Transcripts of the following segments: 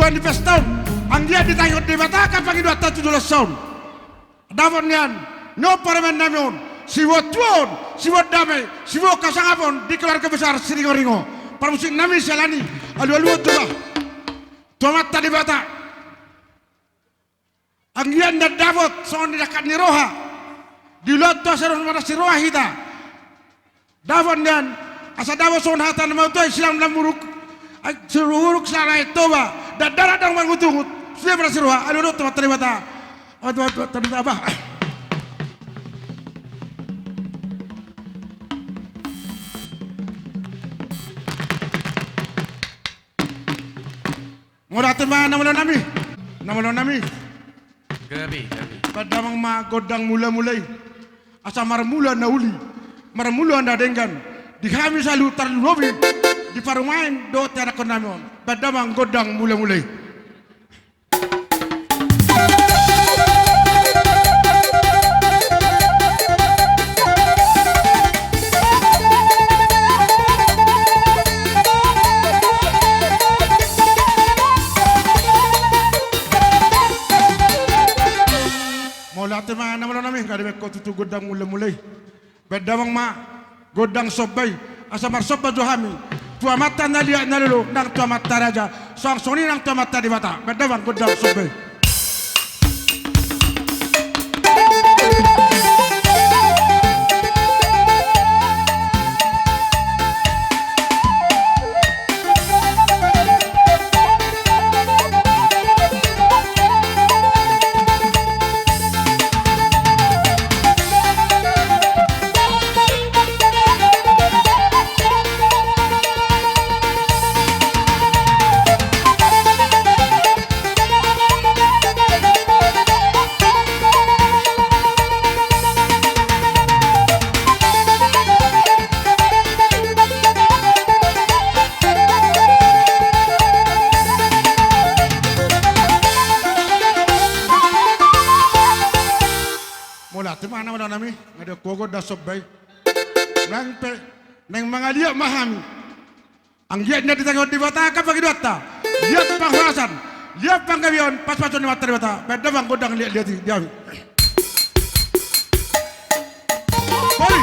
Tuan di pesta anggia ditanggut di mata kapag idua ta 17 tahun. Davon yan no parmen namun siwo tuon siwo damai siwo kasangapon di keluarga besar Siringo-ringo. Parmusik nami selani alu-alu tuba. Tomat tadi bata. Anggian dan Davot soal dekat ni roha. Di lot to serun mana si roha hita. Davon dan asa Davot soal hatan mau tu silang lamuruk. Sururuk sarai toba dan darah dang mangutungut sudah berhasil roha alu tomat tadi bata. Aduh tadi apa? Ngodatin ba namalo nami? Gabi. Padamang magodang mula-mulay. Asa marmula na uli. Marmula na denggan. Di kami selalu terlobi. Di parumain do tiada konamon. Padamang godang mula-mulay. Ate ma namalo nami kada ko tutu godang mulai bedamang ma godang sobbay asa mar sobba johami tua mata nalia nalulu nang tua mata raja sang soni nang tua mata di mata bedamang godang sobbay Mana mana nami ada kogo da sobbay nang mga dia mahami ang giat na ditanggot di bata kapag idwata lihat panghasan lihat panggawion pas-pason ni mata di bata beda bang godang lihat dia Boli Boli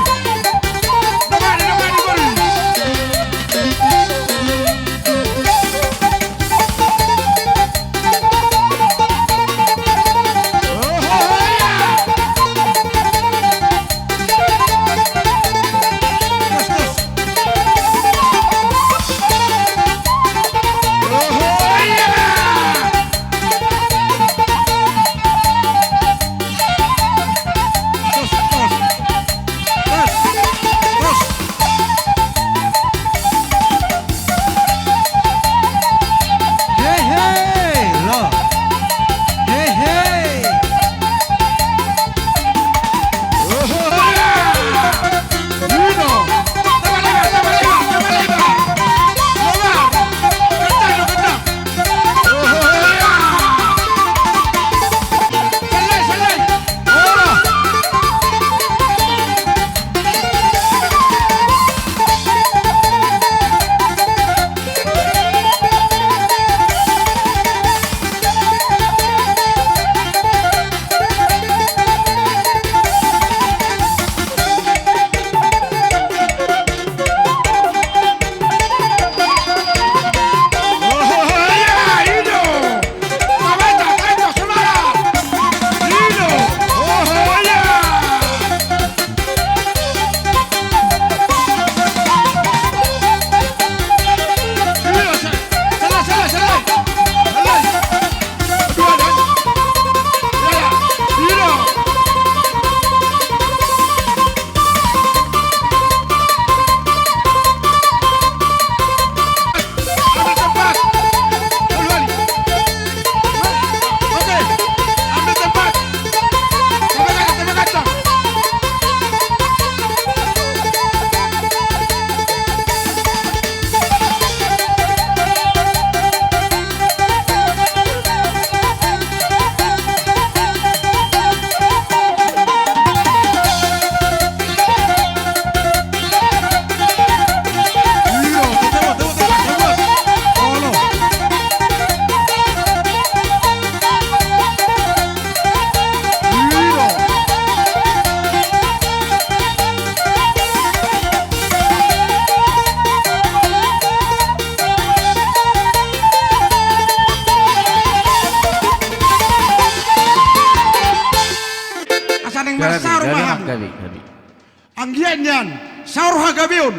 Yenyan, Saur Hagabion,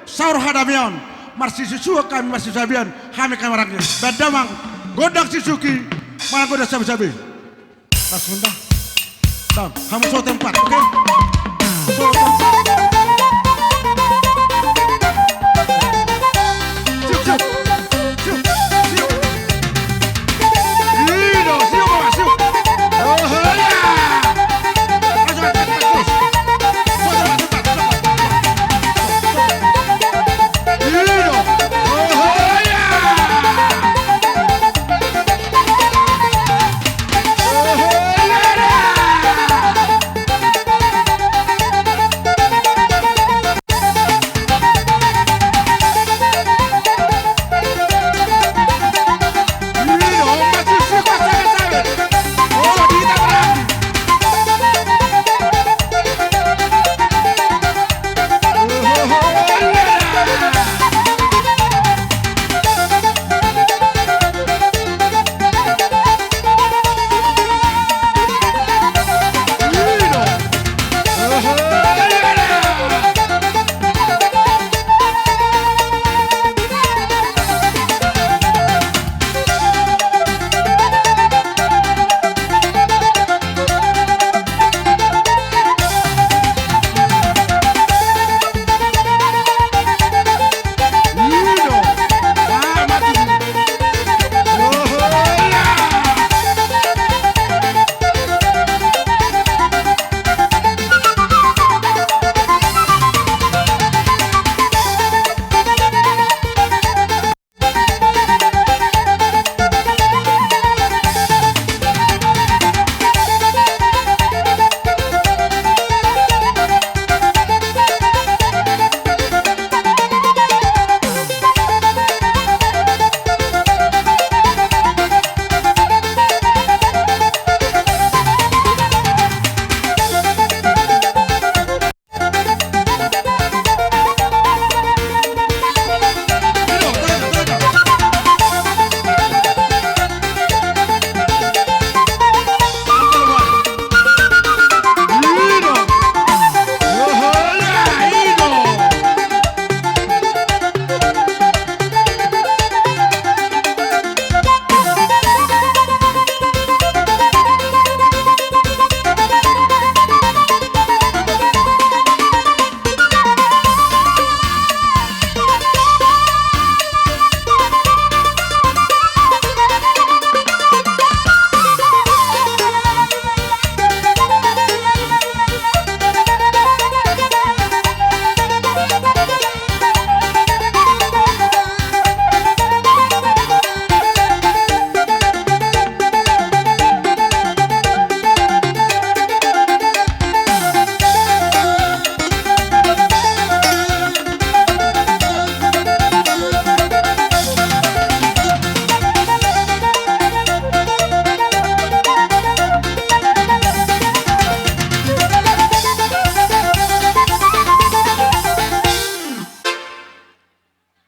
Saur Hadamion, Marsi Susu kami masih sabian, kami kamarangnya. Bedamang, godang Sisuki, mana goda sabi-sabi. Langsung dah. Down, kamu so tempat, oke? So tempat.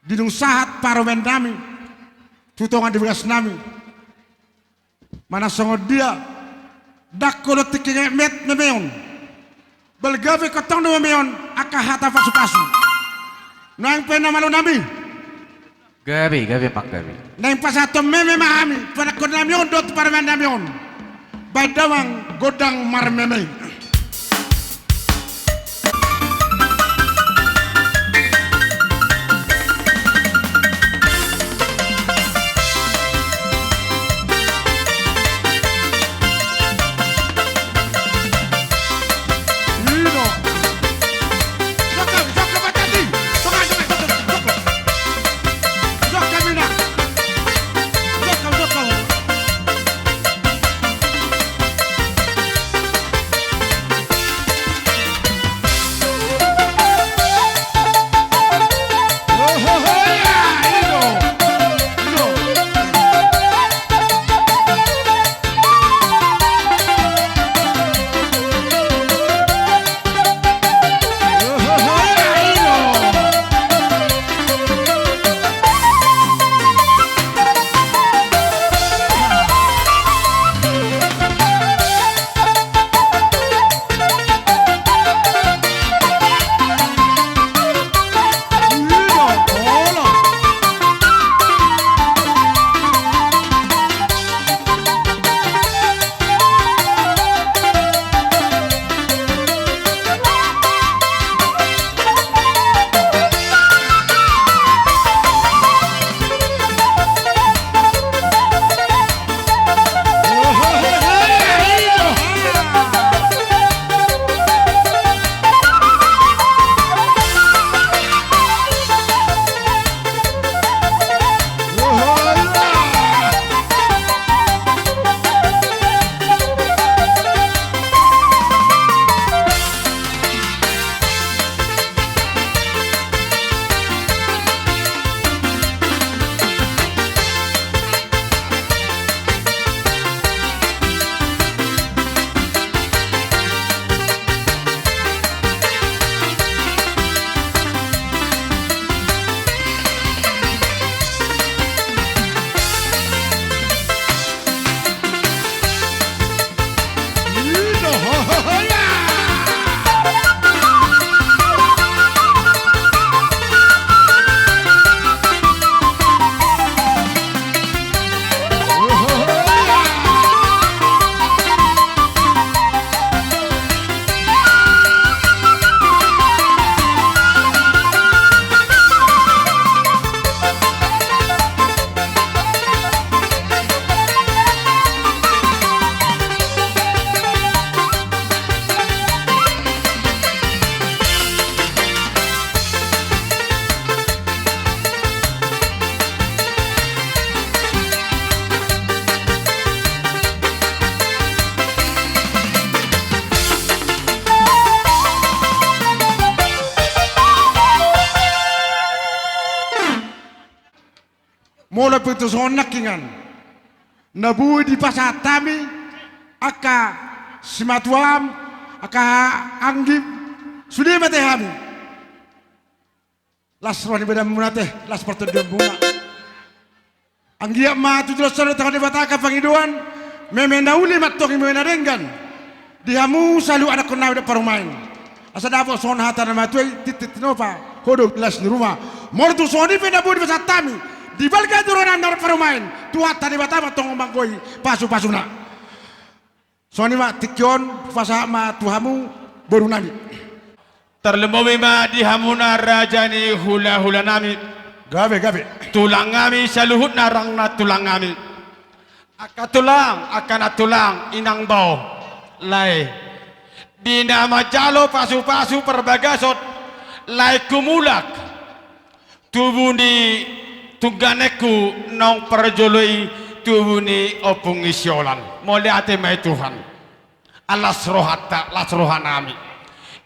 Didung sahat paromen nami, tutongan di bekas nami. Mana songod dia, dak kolot tikinge met memeon. Belgawe kotong no memeon, akahata pasu-pasu. Noang pena malu nami. Gabi pak gabi. Nang pasato meme mahami, pada kod namion dot paromen namion. Badawang godang marmeme. Mula pintu sonak kingan. Nabu di pasatami aka simatuam aka anggib sudah matehami. Las roni beda munate las pertudian bunga. Anggia ma tu jelas sana tangan bataka pangiduan memenauli matok memenarenggan. Dihamu selalu ada kena udah parumain. Asa davo son hata nama tuai titit nova hodok las di rumah. Mortu soni pena budi pasatami. Di balga duronan dar parumain tuat tadi batama tong mangkoi pasu-pasuna soni ma tikyon fasa ma tuhamu baru nami terlemawi ma dihamuna rajani hula-hula nami gabe tulang kami saluhut narang na tulang kami akan tulang inang bau lai di nama jalo pasu-pasu perbagasot lai kumulak tubuh di tungganeku nong perjoloi tubuni opung isyolan mole ate mai Tuhan alas rohata las rohanami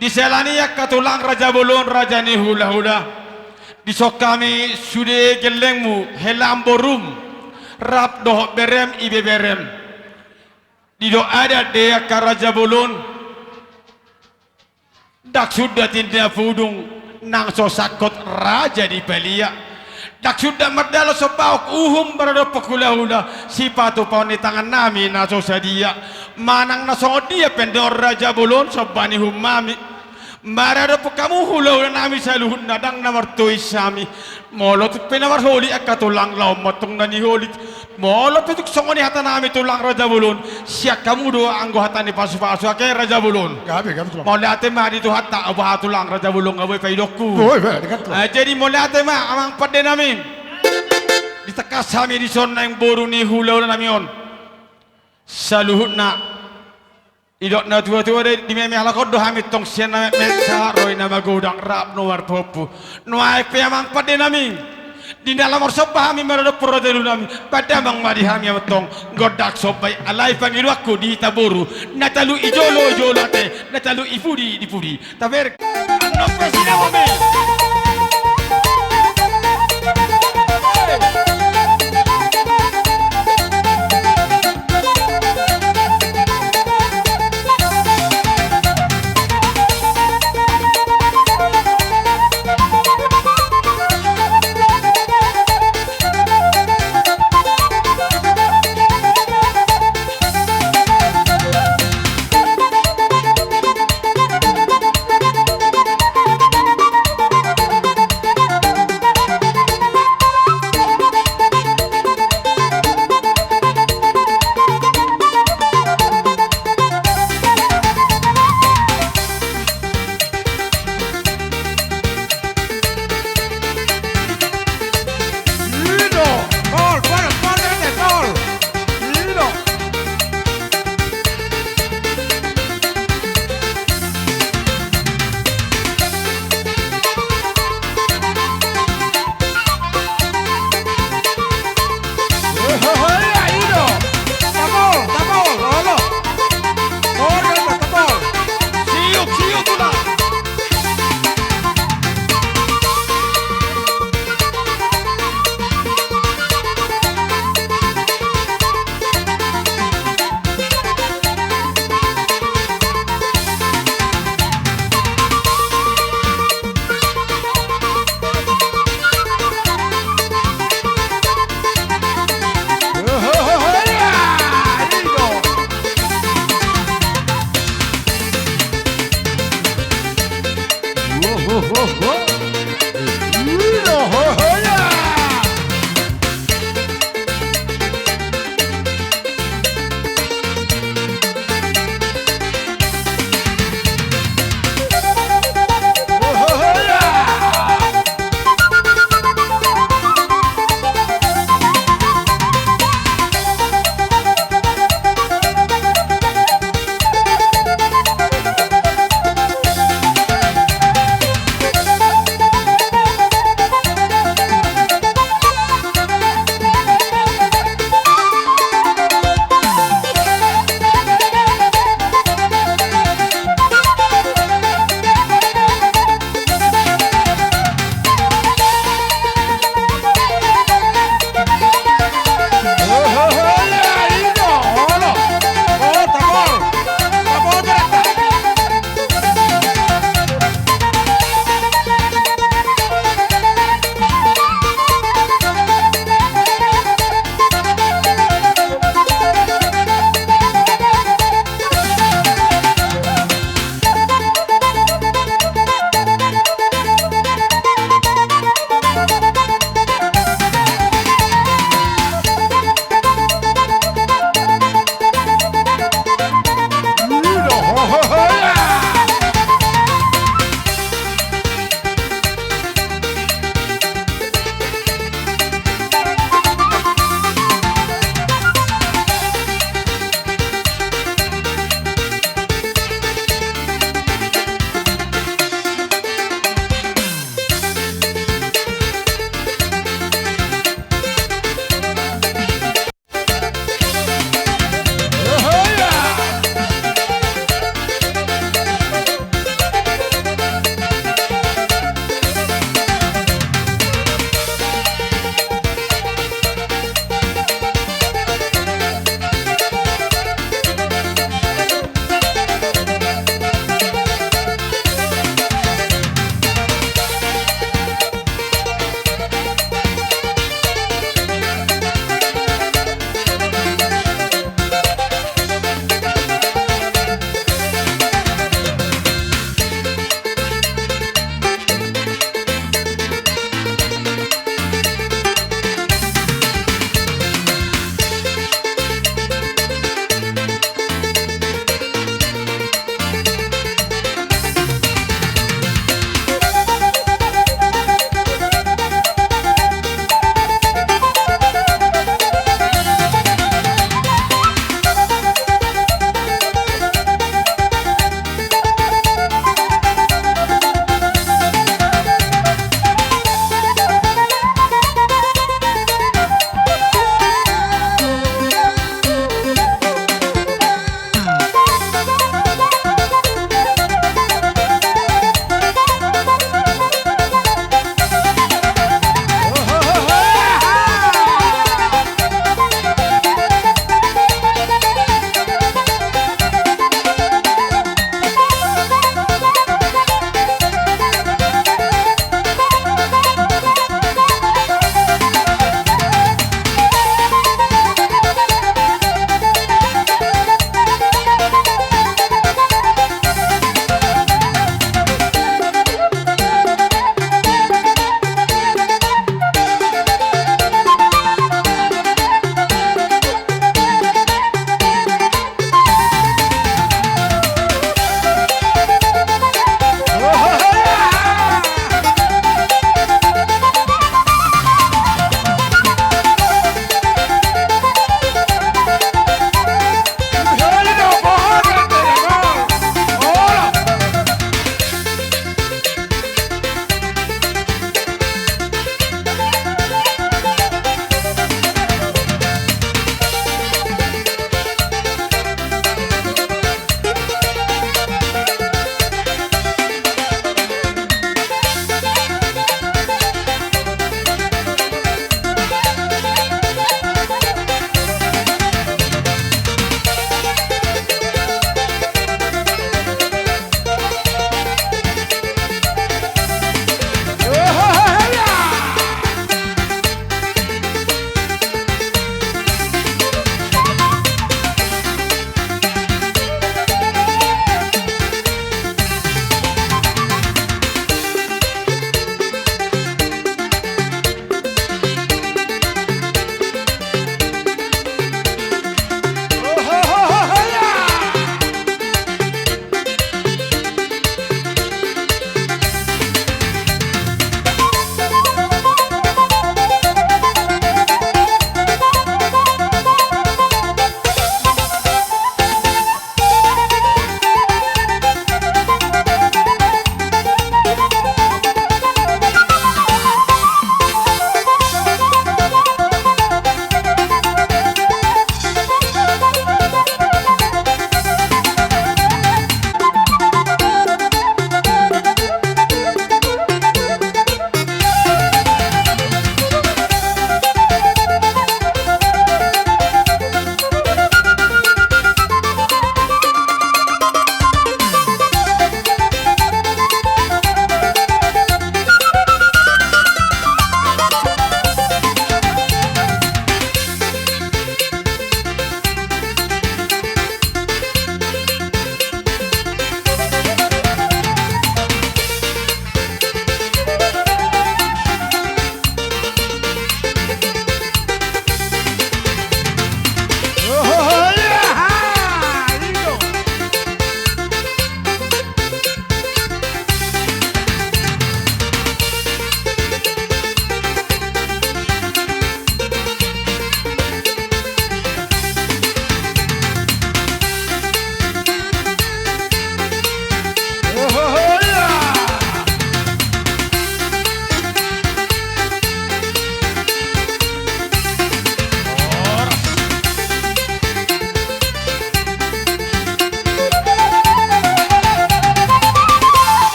diselani ya katulang raja bolon raja ni hula-hula disok kami sude gelengmu helam borum rap doh berem ibe berem dido ada dia ka raja bolon dak sudah tindak fudung nang sosakot raja di Belia dak sudah merdalo sepauk berada pekula-hula sipatu pau ni tangan nami naso sadia manang naso dia pendor raja bolon sabani humami marada pekamu hula nami saluhun nadang namartoi sami molot penawar holi akatulang law motong nani holi molot pituk songoni hata nami tulang raja bolon siak kamu doa anggo hata ni pasu-pasu ake raja bolon gabe tulang molate ma di tu hatta abah tulang raja bolon awe paidokku dekat jadi molate ma amang pade nami ditekas kami di sona yang boru ni hula nami on saluhut na idok na tua-tua di meme halakot do hamit tong siena meksa roi nama godang rap nuar popu nuai pe amang pade nami di dalam orsopah kami merada prodelu nami pada amang mari kami tong godak sopai alai pangilu aku di taburu natalu ijolo ate natalu ifudi dipudi taber ano presida momen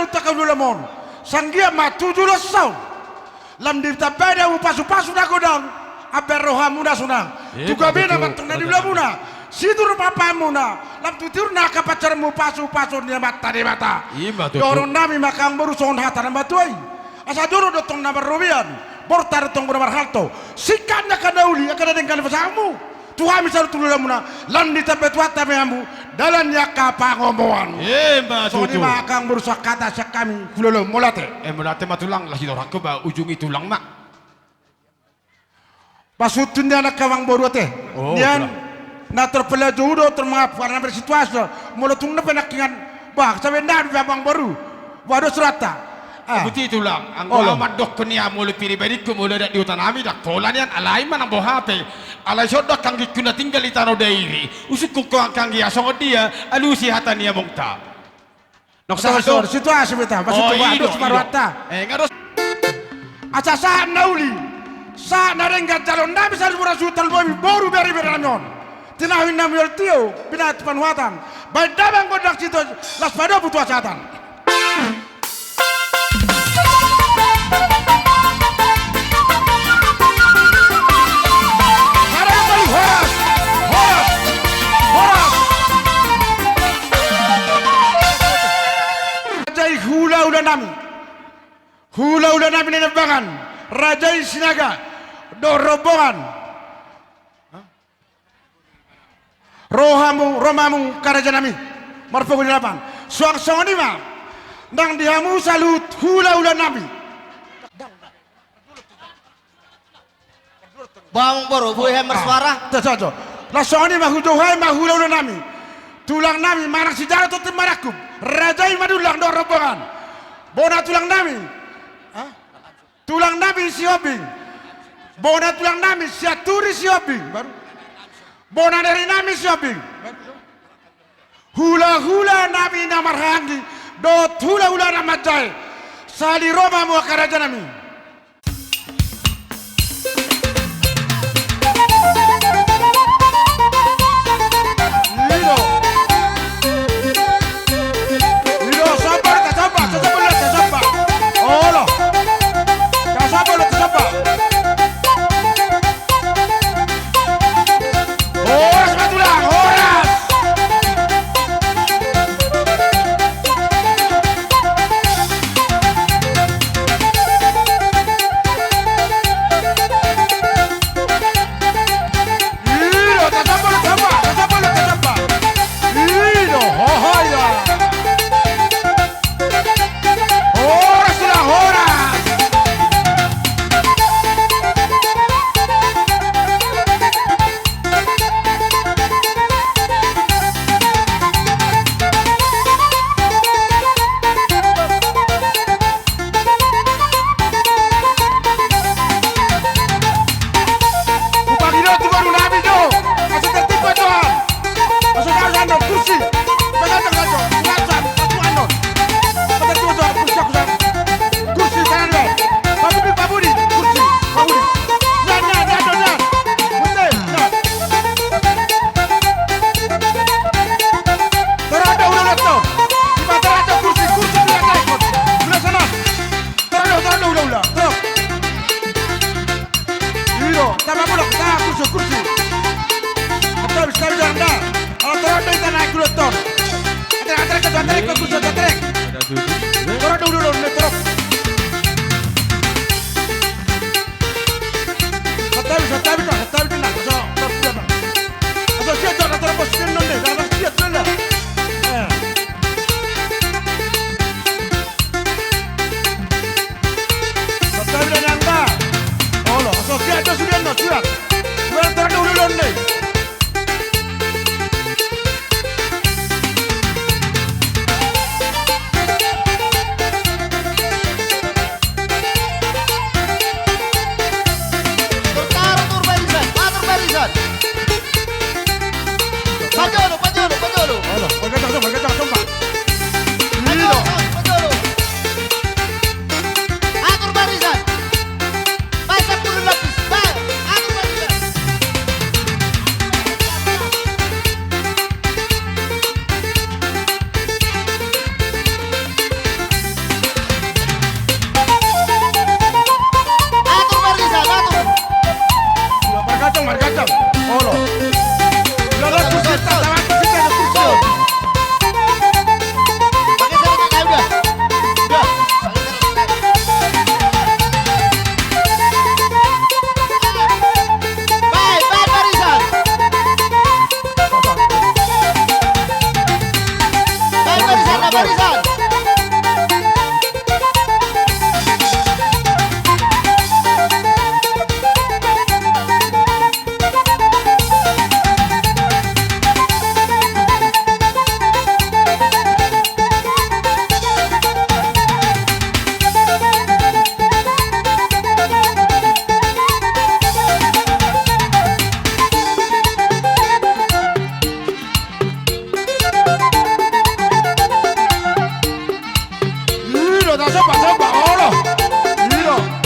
dalu takau lemon. Sanggia matu dulu sau. Lam di tapeda pasu-pasu na godang. Aber roha muna sunang. Tuga bina matung na dula muna. Sidur papa muna. Lam tutur na kapacarmu pasu-pasu ni mata di mata. Dorong nami makang baru son hata na batuai. Asa dulu dotong na barobian. Bortar tong benar halto. Sikannya kadauli akan ada dengan pasamu. Tuhan misal tulu muna. Lam di tapet wata meamu. Dalam yaka pangomoan. So ni makang berusak kata kami kulolo molate. Molate matulang lah kita orang ba ujungi tulang mak. Pasutun dia nak kawang baru teh. Nian na terpela jodoh termaaf karena bersituasi. Molotung na penakingan bah sampai ndan bang baru. Waduh surata. Betul tulang. Anggo amat dok kenia mulu pribadi ku mulu dak diutanami dak polanian alai mana boh HP. Alai sodok kang dikuna tinggal di tanah dairi. Usuk ku kang dia songo dia alusi hatania mongta. Nok Sor situasi beta. Pasutun waduh marwata. Ngados Aca sa nauli. Sa narengga calon nabi sal murasutal bomi baru beri beranyon. Tinahin namil tio binat panwatan. Baik dabang bodak situ las pada butuh asatan. Hula nami nenebangan Rajai Sinaga do rombongan romamu karajanami marfogu delapan suang sonima nang dihamu salut hula nami Bang baru buih bersuara. Tajo la sonima hujohai mahula nami tulang nami marang sejarah tu timarakum Rajai madulang do rombongan bona tulang nami tulang nabi siobing bona tulang nami siaturi siobing baru bona dari nami siobing hula nabi namar hangi dot hula namajai sali Roma mu karaja nami Lido sabar olo Kasapa lo kasapa. Horas matulang, horas. Lido, kasapa lo kasapa. Lido, hohoya. Horas tulang, horas. Iro tak coba Allah. Iro.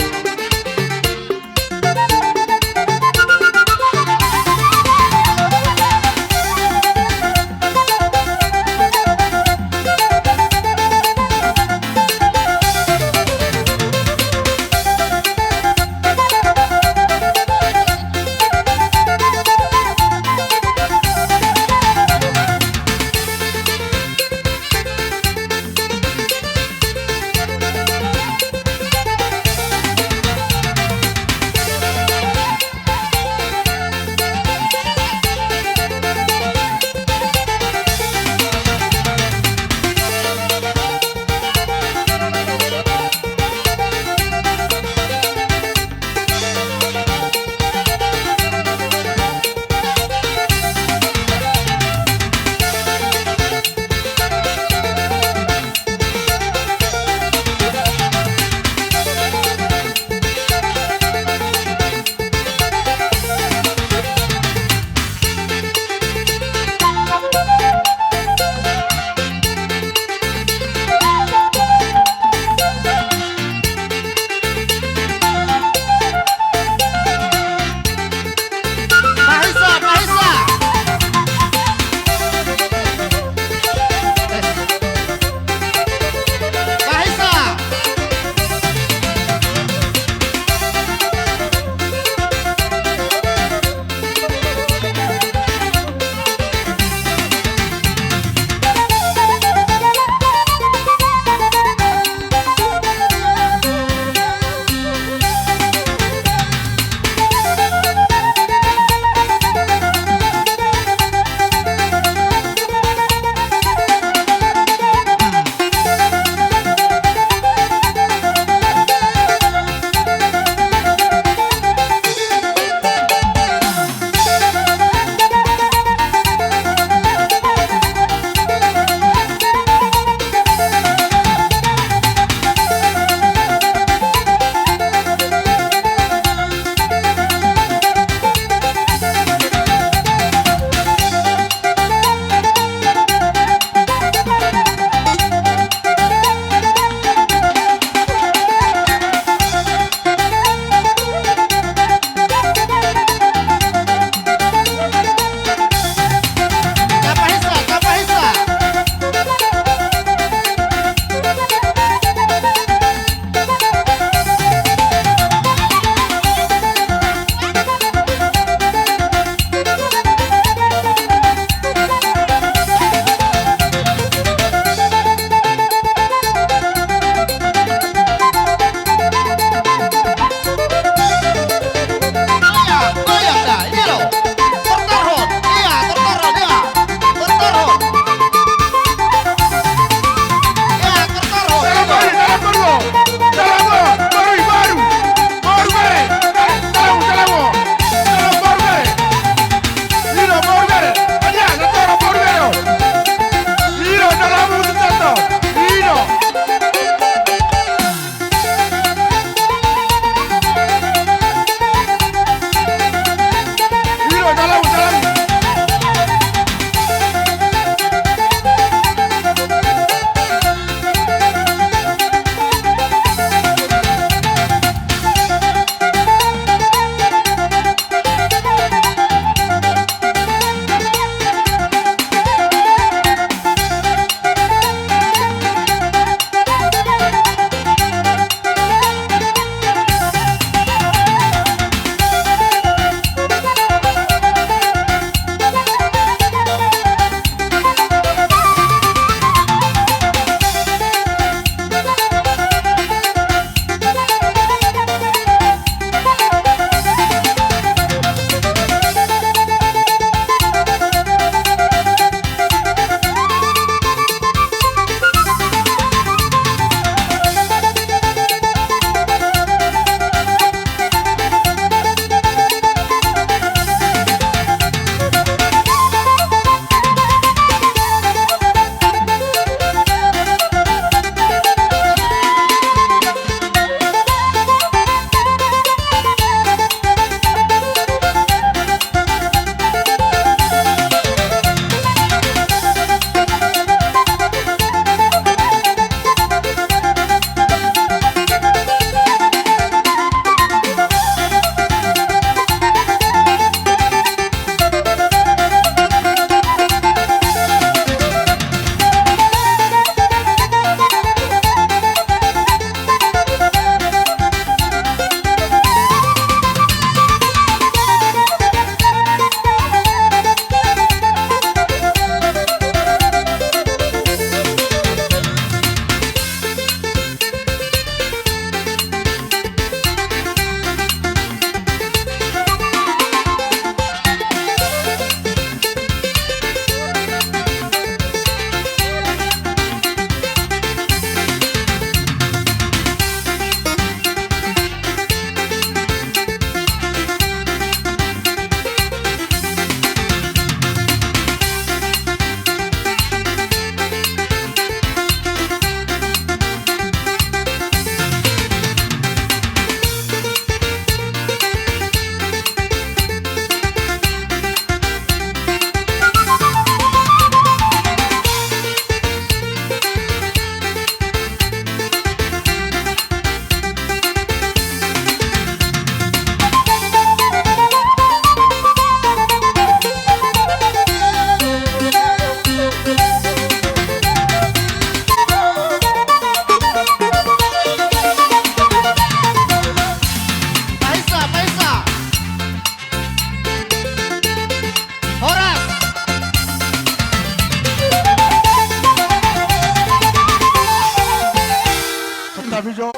bisa video.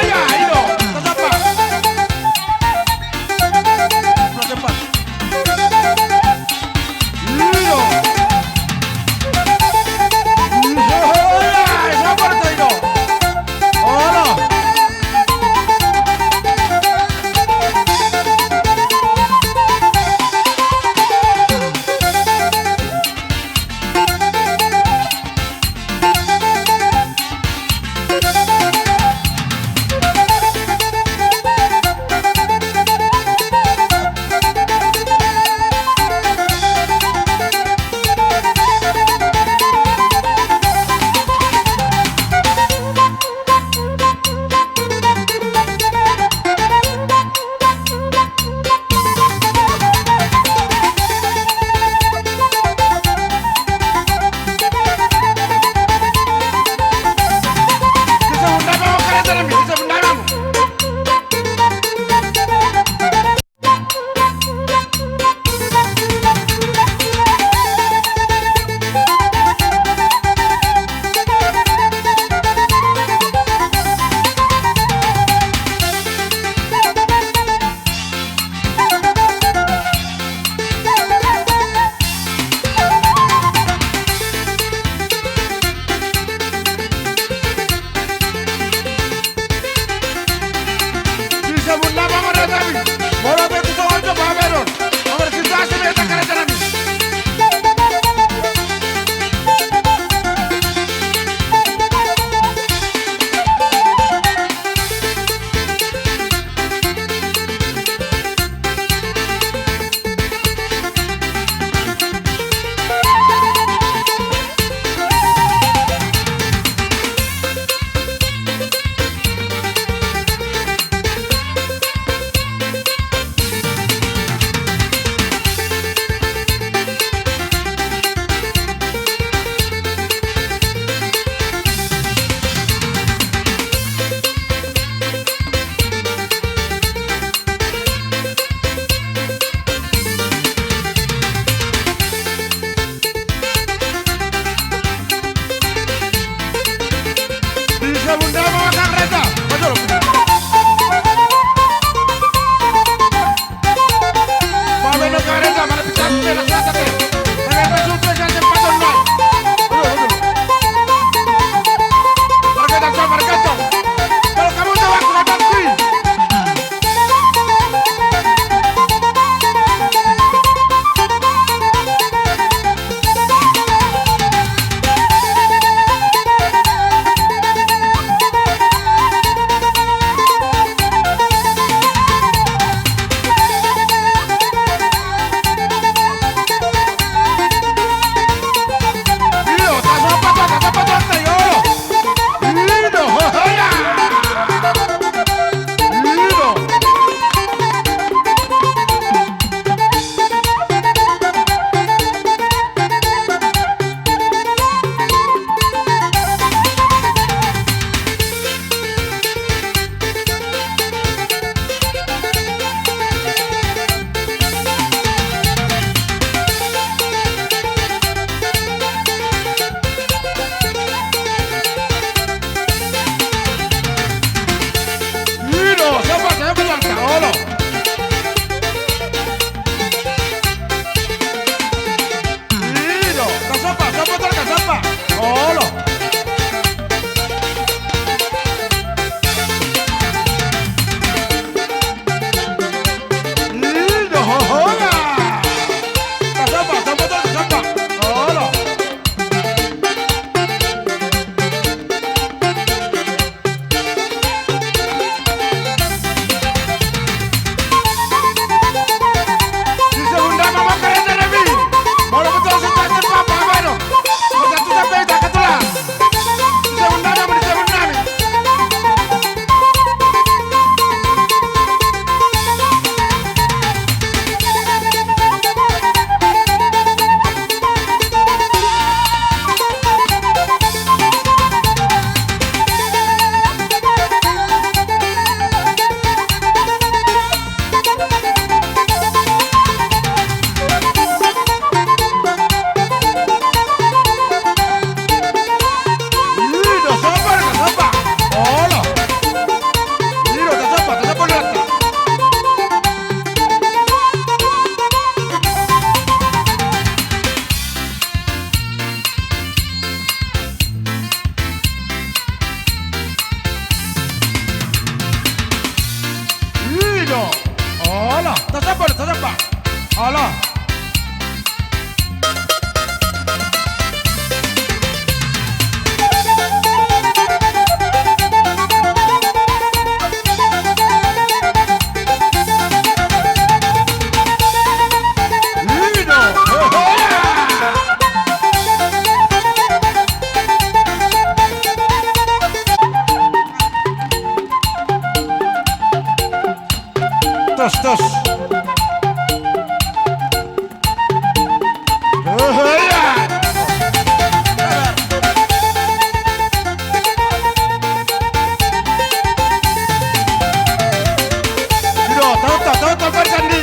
Ya, iyo. Cepat. Cepat. Iyo. Ya, sabar tuh itu. Oh. Allah. Tos. Tahu bercandi.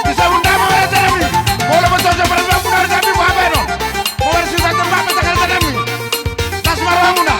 Bisa undang mau kami. Boleh betul sebenarnya benar kami mau apa itu? Mau bersih tempat tekan kami. Tas marah muda.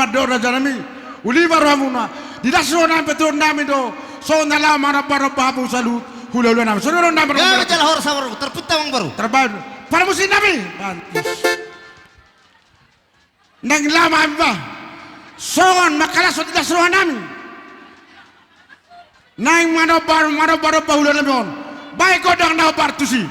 Dora janami uli baramuna tidak sona betul nami do so nala mana para babu salu hulu nami so nami Gawe jalan hor sawar terputang baru. terbaru para musim nami nang lama amba son makala so tidak seruan nami nang mana baru hulu nami on baik kodang na partusi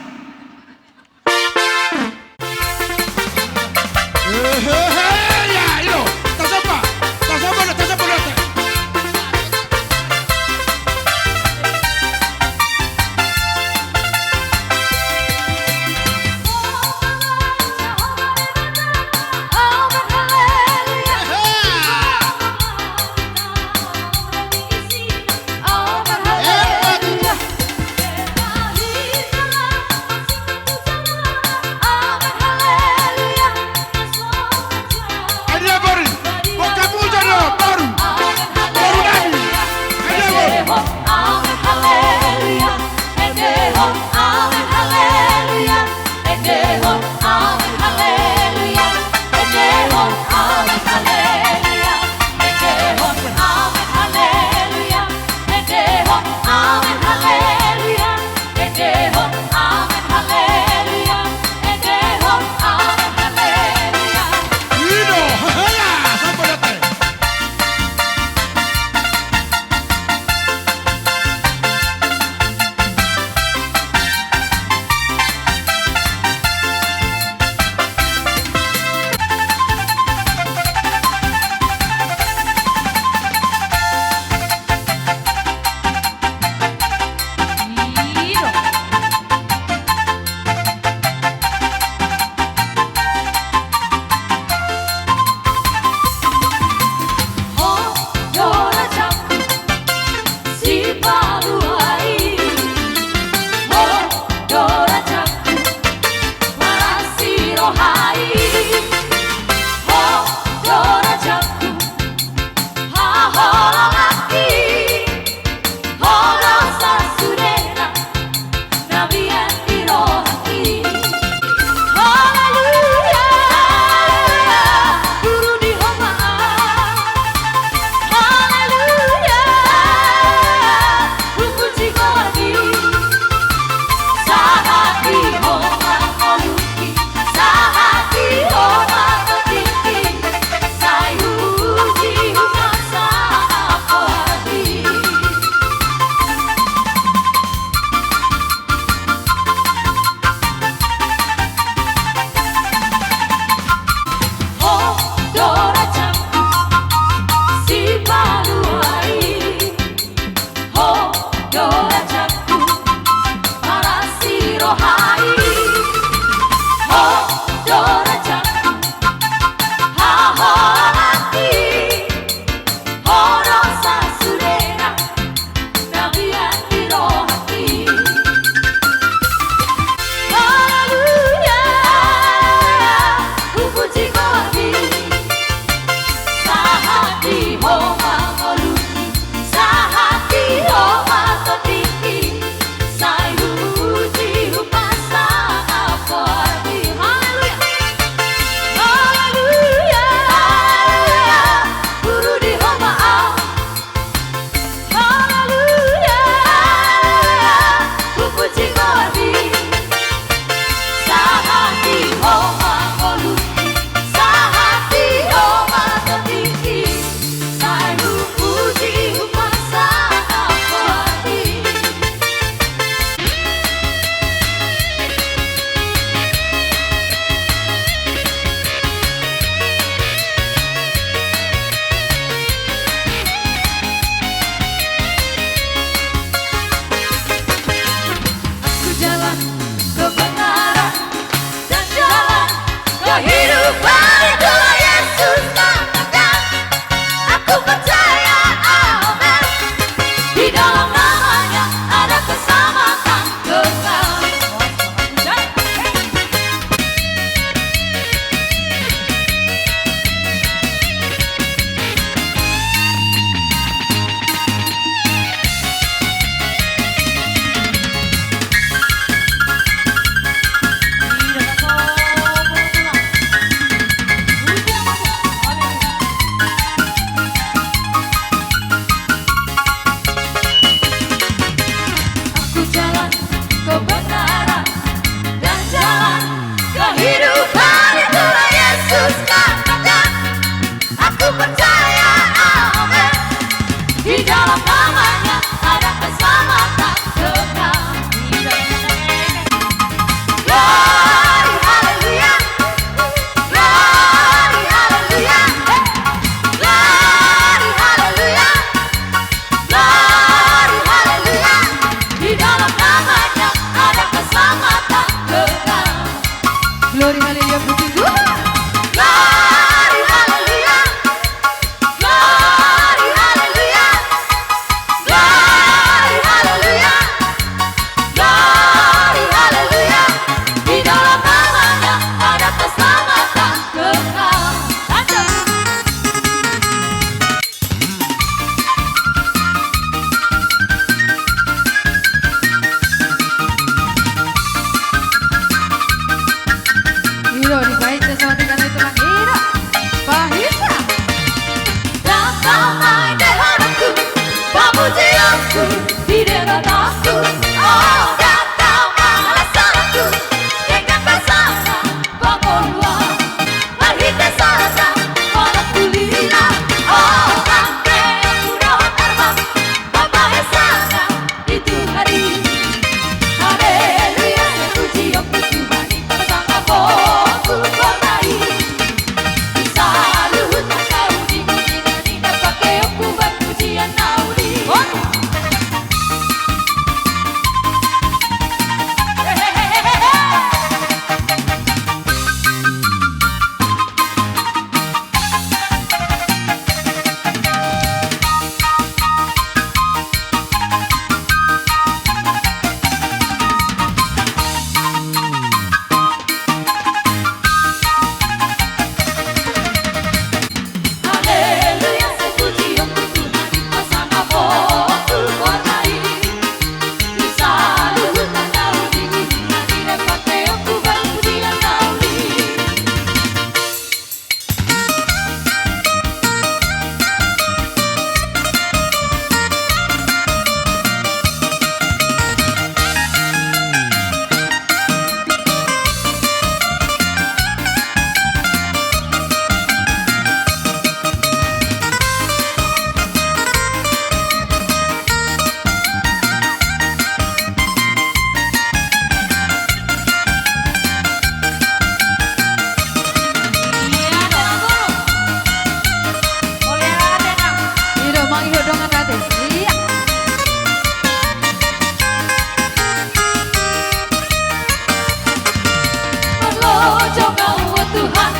Tuhan,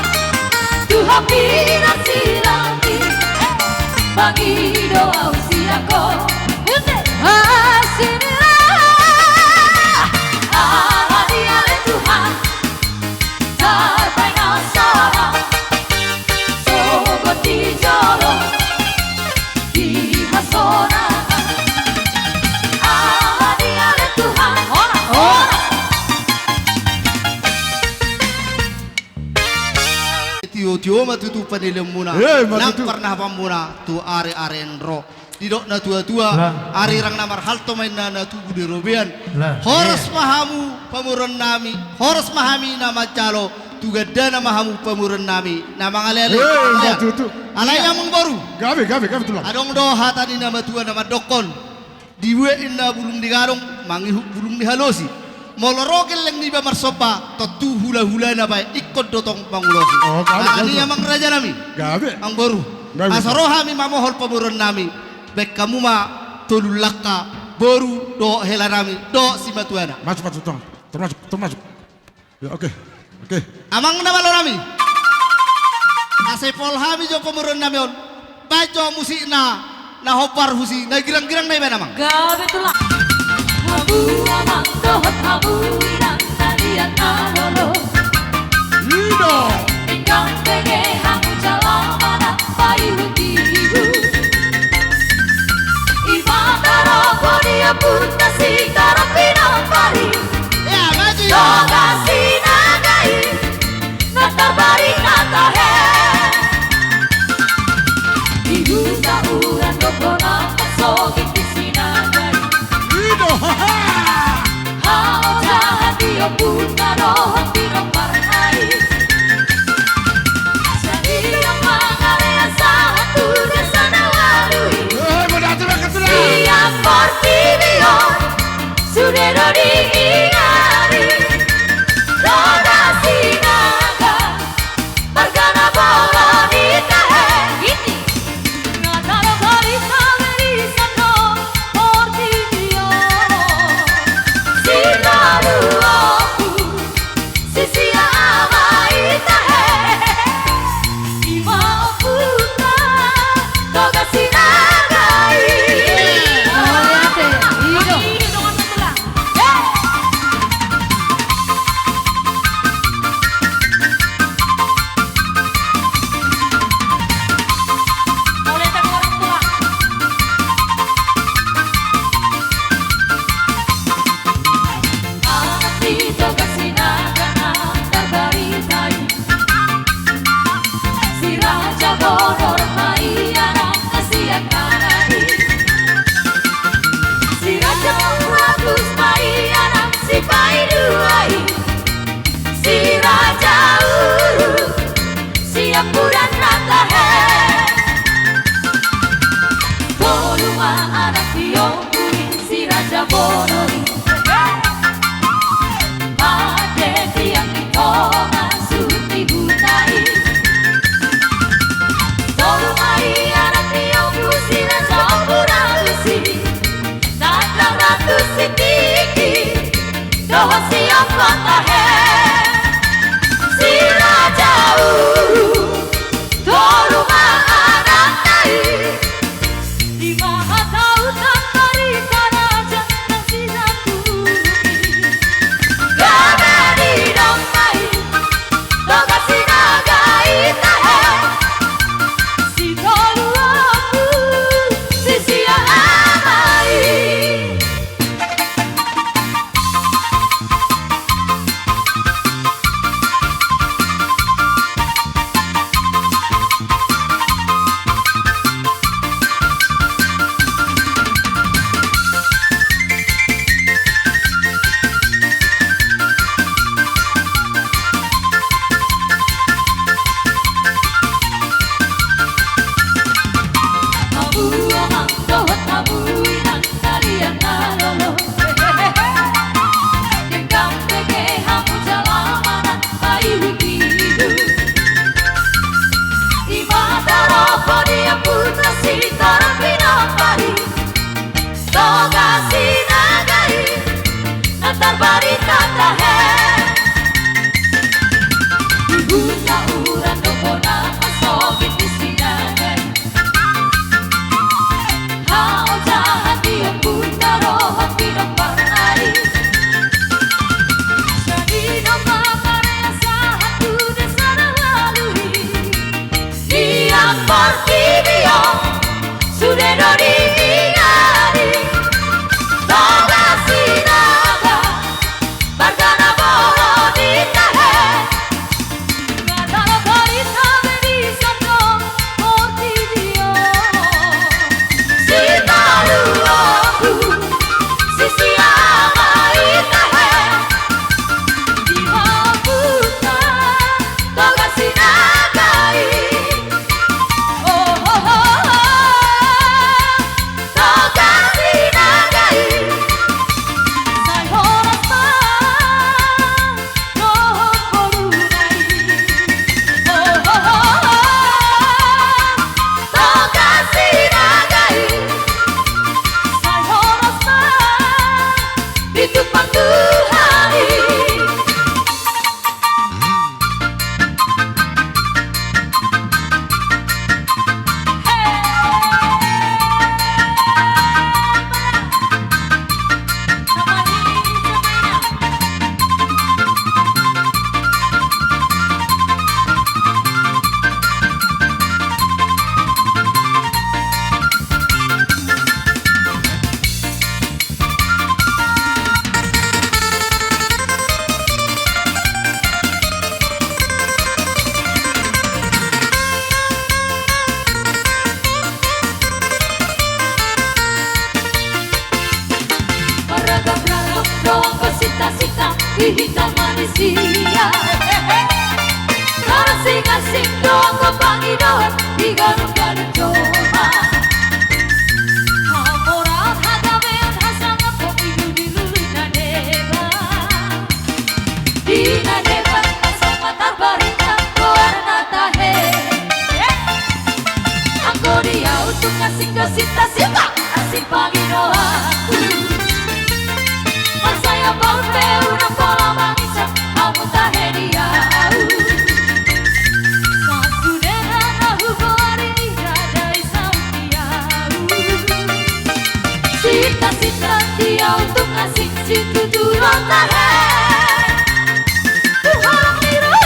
Tuhan bina silati, bagi doa usiaku. Sinilah hadiah Tuhan, terbaik nasara, sobat di jolo, di hasona. Hadiah Tuhan, ora. Tio matutu panilem muna. Nang pernah pamuna tu are enro. Didok na tua ari rang namar halto main na tubu di robean. Horas mahamu pamuron nami. Horas mahami nama calo. Tugada nama hamu pamuron nami. Nama ngalele. Alay namang baru. Gabi tulang. Adong do hatani nama tua nama dokon. Diwe inna bulung digarong mangi bulung dihalosi. Molorogel leng ni ba marsopa totu hula na ba ikot dotong pangulosi. Oh, ani amang raja nami. Gabi. Ang baru. Asaroha mi mamohol pamuron nami. Bek kamu ma tolulaka baru do helanami do simatuana. Masuk termasuk. Ya oke. Amang nama lo nami. Asai polhami jo pamuron nami on. Bajo musikna na hopar husi na girang-girang na iba namang. Gabi tulang. Habu amang dohot habu irang talian alolo. Lido. Ingkang pege hamu jalamana payu tibu. Ibataro kodia punta si karapina pari. Ya maju ya. Toga sinagai natabari natahe. Ibu tauran dokona pasogit di sinagai. Lido. Hao jahat dia punta rohon tiro parnai. Sadiyo mangalea satu desana walui. Siap portivion sudero diingari. Roda sinaga margana bola ditahe. Gini ngataro barisa berisano portivion. Sinaru aku sisia amai tahe. Ima oputa toga sinagai. Bulan natahe Boluma anak tiongkuri si raja bonori Ade tiang ditonga suti hutai Bolumai anak tiongkuri si raja buralusi Natang ratu si tiki Doho siap natahe Si raja Toluma anak tai di maha tahu tanpari karaja nasi naturi Gabari domai Toga sinagai tahe Si tolu aku Si sia amai Barita tahe Ibu tak orquídeo, surero ni minari, toda sinaga, margana bonita hai, gadara parita berisato orquídeo, sitaru aku, sisi amaita hai, diwa buta, toga sinagai. Hitam manusia Karena sing-sing doang kepangi doang digarung-garung coba Hamorat hagabean hasanga popigu diluluna neba Dina neba pasang matar barita warna tahe Anggo dia untuk ngasing dosita siapa asing pangi doang Saya bangpe una pola mangisa Aku tak hediau Satu derana hugo hari dari sautiau Sita-sita dia untuk ngasih situ turun tahan Tuhan miroh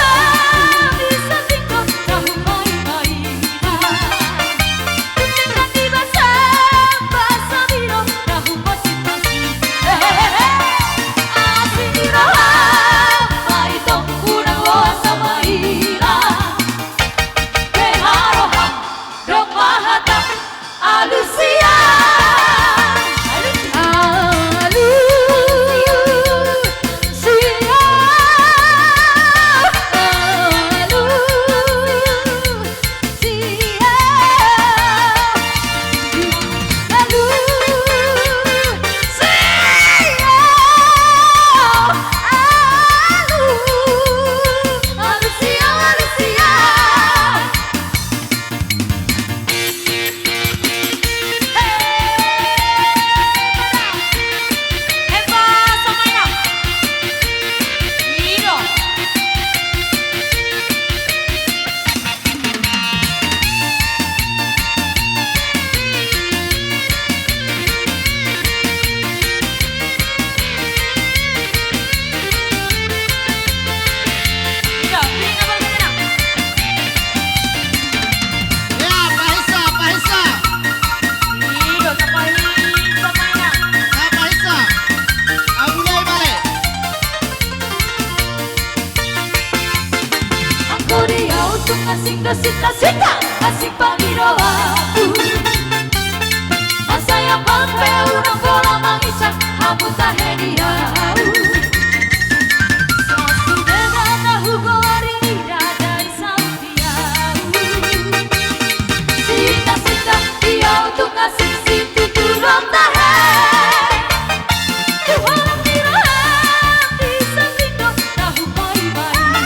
bisa tinggal tahu main-mainan Tuhan bahasa miroh tahu masing-masing Sita-sita asik pangiro aku Masaya pampe una bola mangisa Hamu tak hediau Sasu degana hugo hari dari sautiau Sita-sita dia untuk ngasih situ turun tahan Tuhan miroh bisa tinggal tahu main-main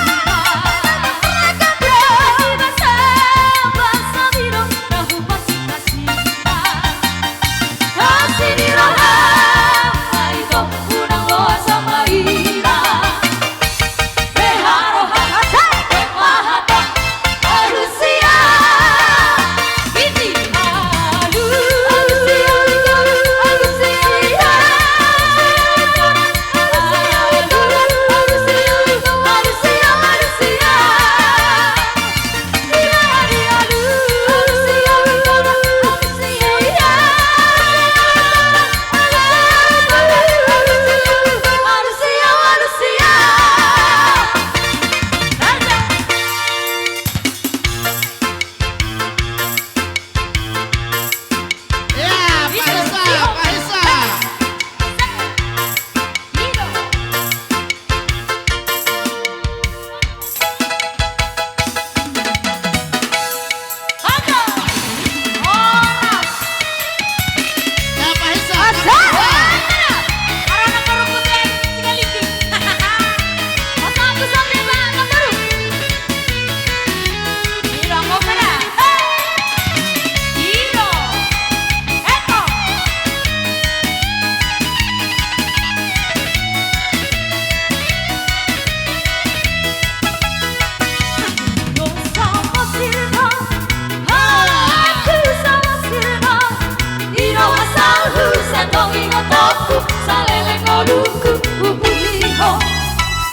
ngoruku ubuhiho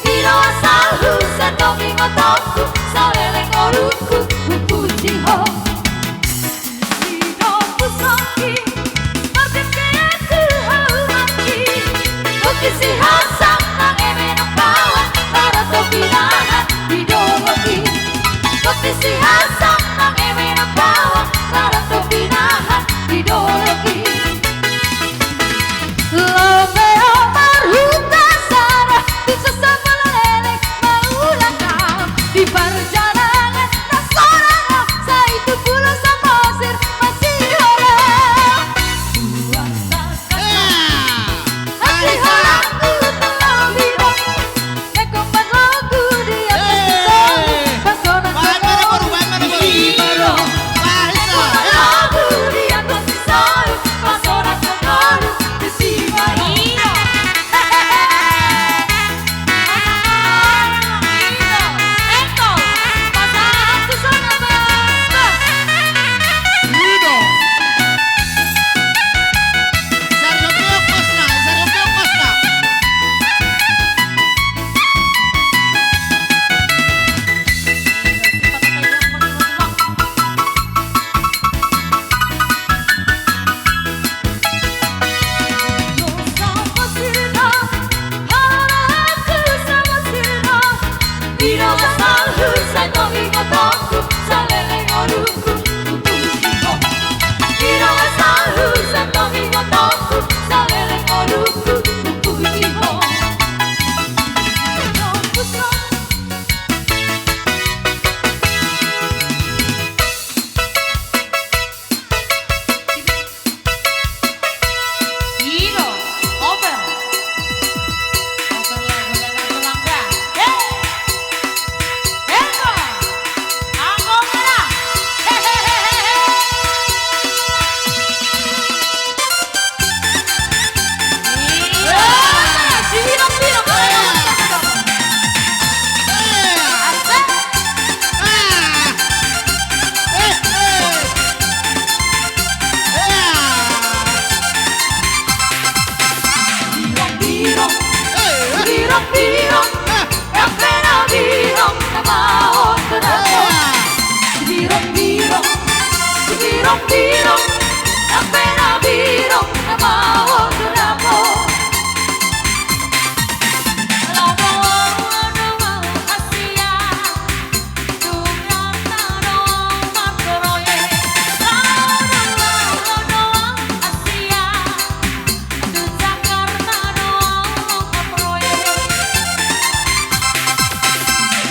Iro asahu setomi ngotoku Salele ngoruku ubuhiho Iro pusoki Mardeke aku haumaki Tokisi hasam nang emenong bawa Para topinahan ideologi Tokisi hasam nang emenong bawa Para topinahan ideologi Lomeo marhuta sana Bisa sama lelek maulang kau Di perjalanan tak seorang Saya itu pulau samosir masih orang Puasa kata Hati orangku telah hidup Nekompan lagu di atas kisahmu Pesona kamu di barong Nekompan lagu di atas kisahmu Pesona kamu di Sibarong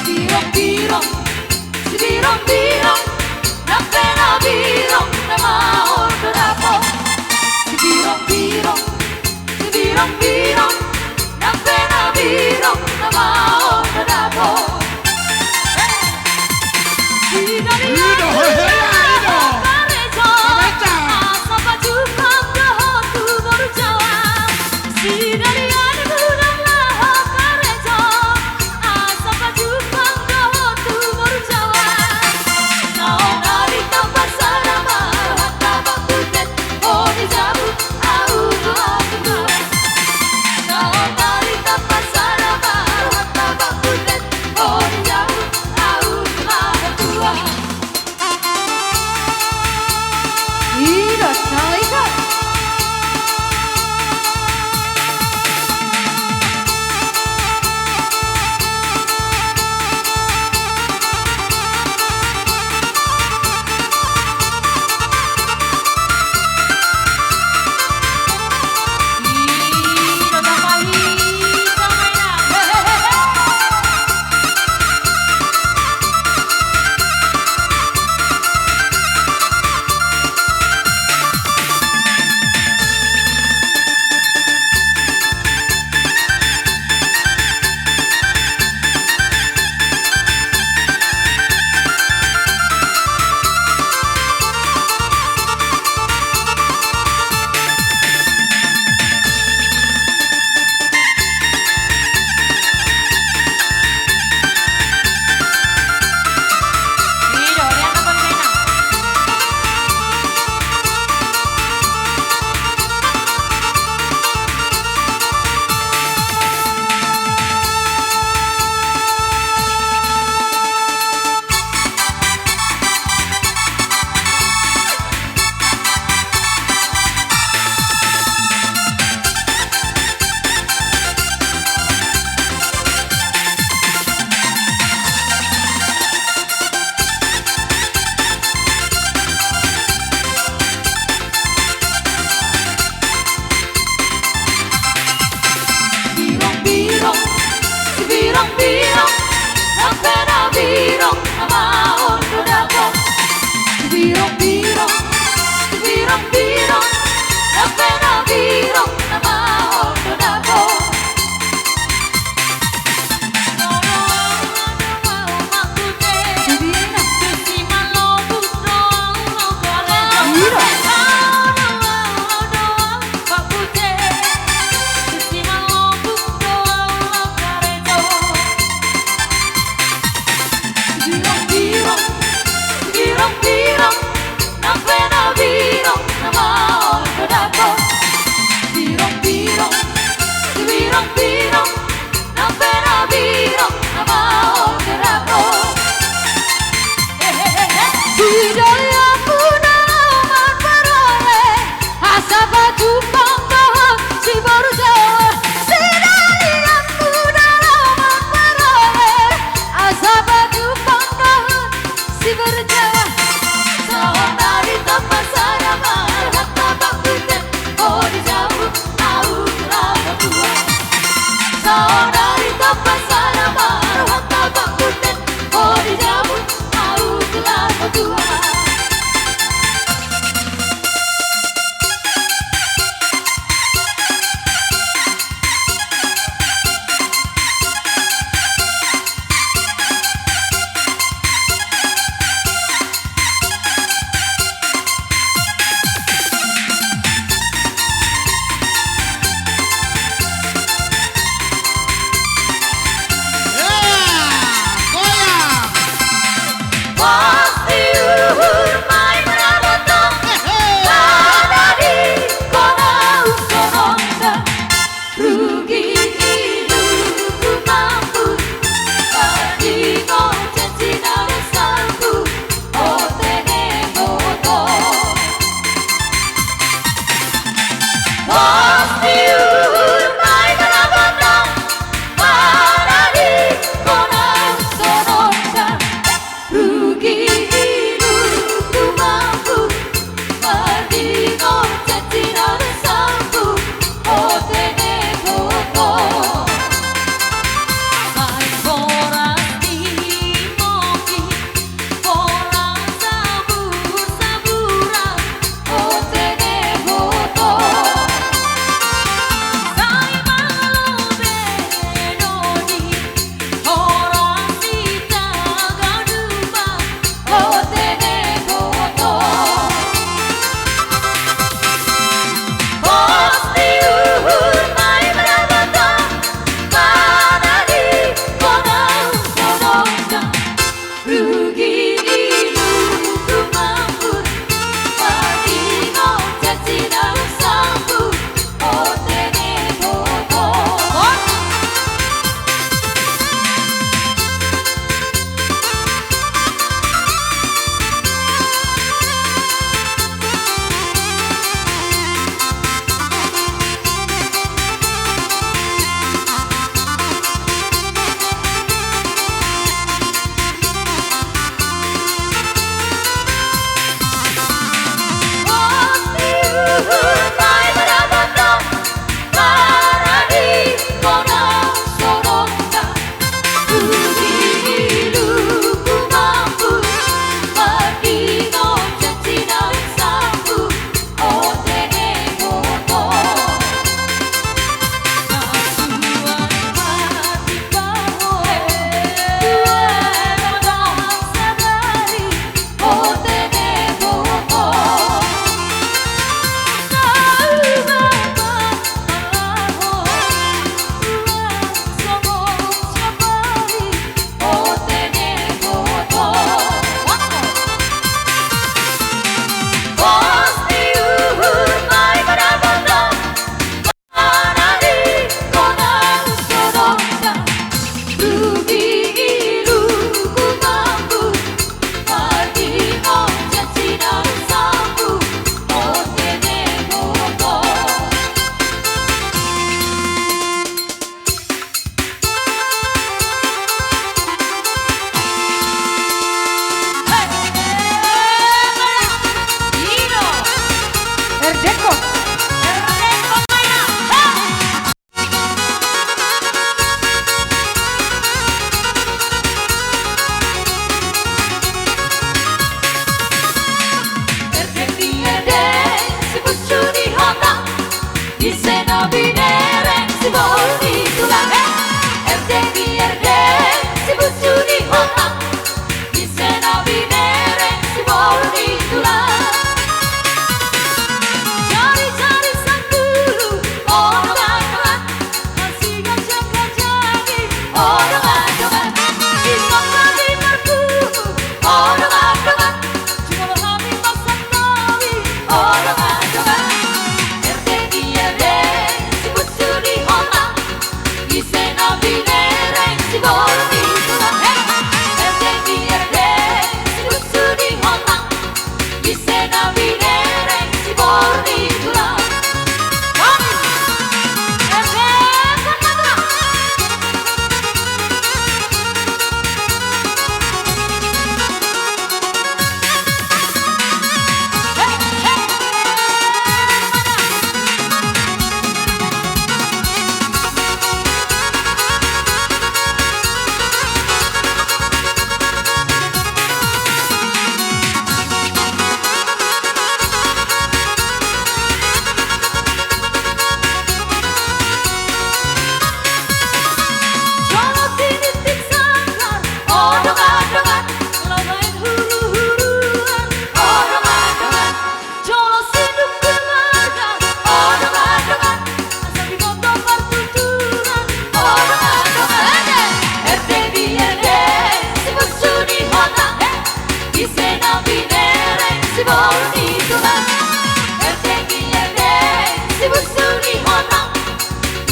Birong, birong, birong, na pena birong, na Birong birong, birong birong, na pena birong na mahal na dabo.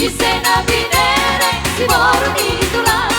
Isena binere si boru itulah.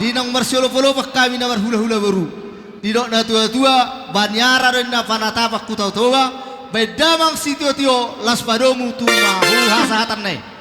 Dinang marsiolo-polo pak kami na marhula-hula baru. Didok na tua-tua banyara rin na panatapak kutaw-tawa. Bedamang sitio-tio las padomu tumahu hasahatan ne.